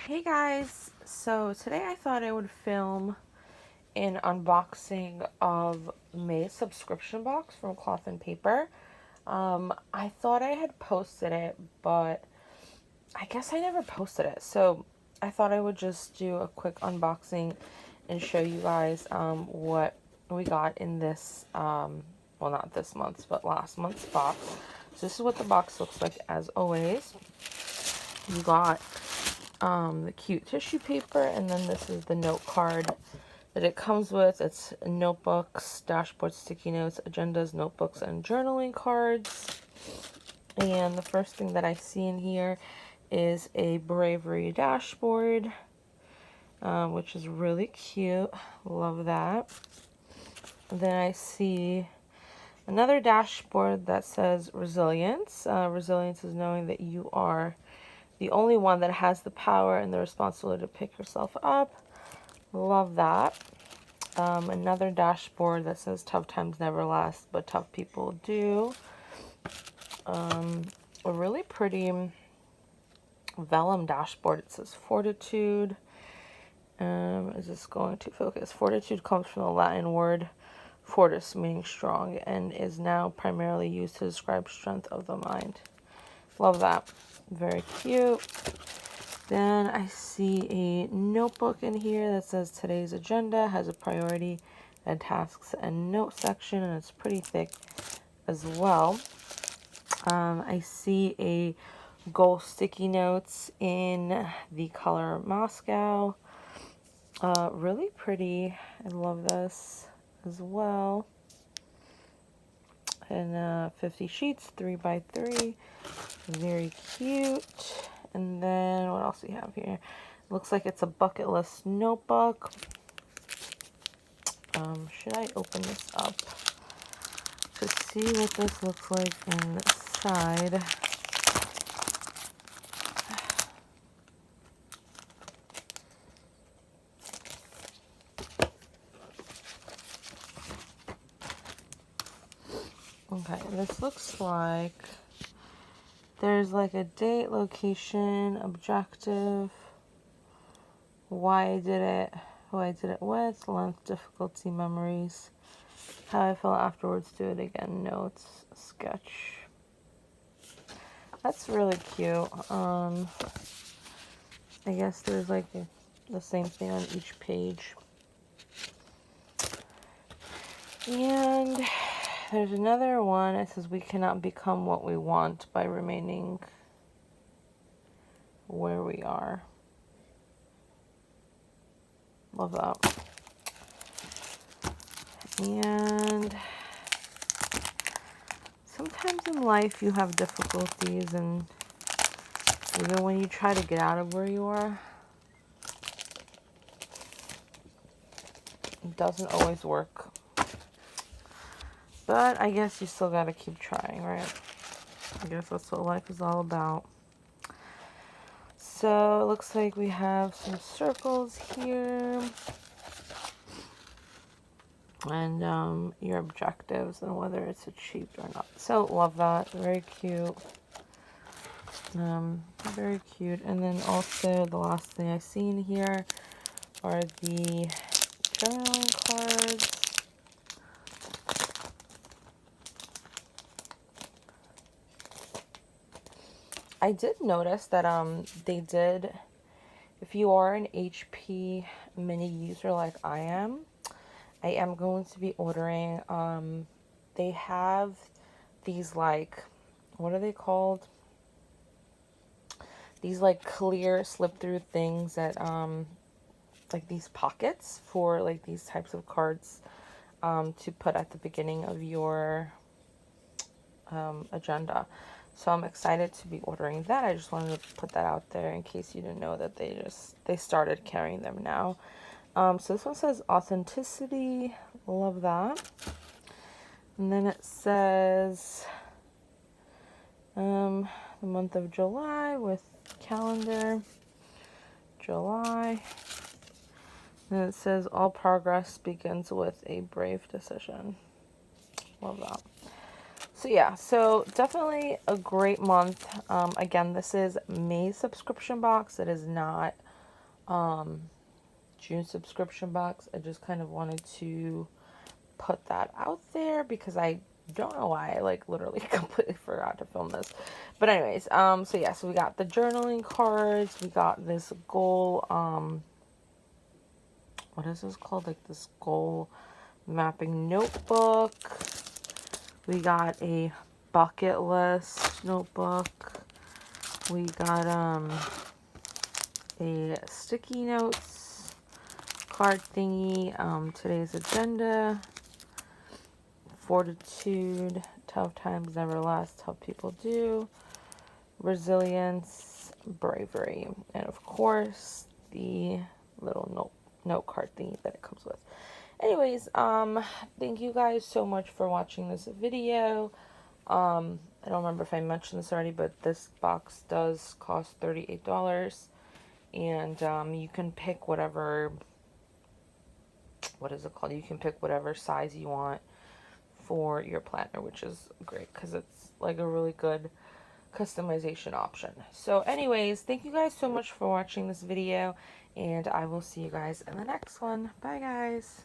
Hey guys, so today I thought I would film an unboxing of May's subscription box from Cloth and Paper. I thought I had posted it, but I guess I never posted it. So I thought I would just do a quick unboxing and show you guys what we got in this, well, not this month's, but last month's box. So this is what the box looks like as always. You got the cute tissue paper, and then this is the note card that it comes with. It's notebooks, dashboard sticky notes, agendas, notebooks, and journaling cards. And the first thing that I see in here is a Bravery dashboard, which is really cute. Love that. Then I see another dashboard that says resilience. Resilience is knowing that you are the only one that has the power and the responsibility to pick yourself up. Love that. Another dashboard that says tough times never last, but tough people do. A really pretty vellum dashboard. It says fortitude. Is this going to focus? Fortitude comes from the Latin word fortis, meaning strong, and is now primarily used to describe strength of the mind. Love that. Very cute. Then I see a notebook in here that says today's agenda, has a priority and tasks and note section, and it's pretty thick as well. I see a goal sticky notes in the color Moscow. Really pretty. I love this as well. And 50 sheets, 3x3. Very cute. And then what else do we have here? Looks like it's a bucket list notebook. Should I open this up to see what this looks like inside? Okay, this looks like there's like a date, location, objective, why I did it, who I did it with, length, difficulty, memories, how I felt afterwards, do it again, notes, sketch. That's really cute. I guess there's like the same thing on each page. And there's another one. It says we cannot become what we want by remaining where we are. Love that. And sometimes in life you have difficulties, and even when you try to get out of where you are, it doesn't always work. But I guess you still gotta keep trying, right? I guess that's what life is all about. So it looks like we have some circles here. And your objectives and whether it's achieved or not. So love that. Very cute. Very cute. And then also the last thing I see in here are the journaling cards. I did notice that they did, if you are an HP mini user like I am going to be ordering, they have these, like, what are they called? These like clear slip through things that like these pockets for like these types of cards to put at the beginning of your agenda. So I'm excited to be ordering that. I just wanted to put that out there in case you didn't know that they started carrying them now. So this one says authenticity. Love that. And then it says the month of July with calendar. July. And it says all progress begins with a brave decision. Love that. So yeah, so definitely a great month. Again, this is May's subscription box. It is not June subscription box. I just kind of wanted to put that out there because I don't know why I like literally completely forgot to film this. But anyways, so yeah, so we got the journaling cards, we got this goal, what is this called? Like this goal mapping notebook. We got a bucket list notebook. We got a sticky notes card thingy, today's agenda, fortitude, tough times never last, how people do, resilience, bravery, and of course the little note card thingy that it comes with. Anyways, thank you guys so much for watching this video. I don't remember if I mentioned this already, but this box does cost $38. And you can pick whatever, what is it called? You can pick whatever size you want for your planner, which is great because it's like a really good customization option. So anyways, thank you guys so much for watching this video, and I will see you guys in the next one. Bye guys.